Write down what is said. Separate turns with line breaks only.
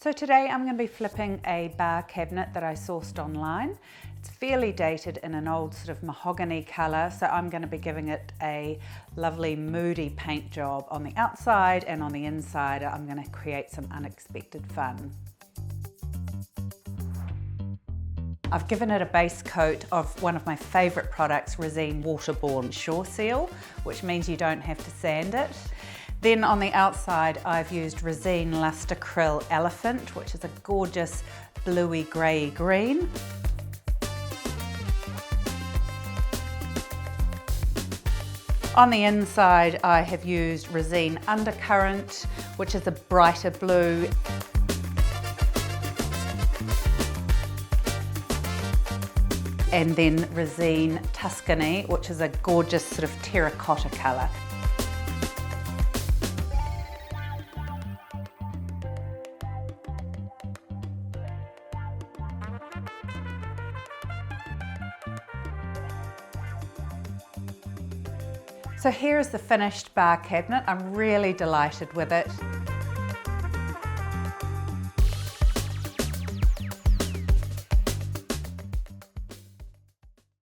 So today I'm going to be flipping a bar cabinet that I sourced online. It's fairly dated in an old sort of mahogany colour, so I'm going to be giving it a lovely moody paint job on the outside, and on the inside I'm going to create some unexpected fun. I've given it a base coat of one of my favourite products, Resene Waterborne Sureseal, which means you don't have to sand it. Then on the outside I've used Resene Lustacryl Elephant, which is a gorgeous bluey grey green. On the inside I have used Resene Undercurrent, which is a brighter blue. And then Resene Tuscany, which is a gorgeous sort of terracotta colour. So here is the finished bar cabinet. I'm really delighted with it.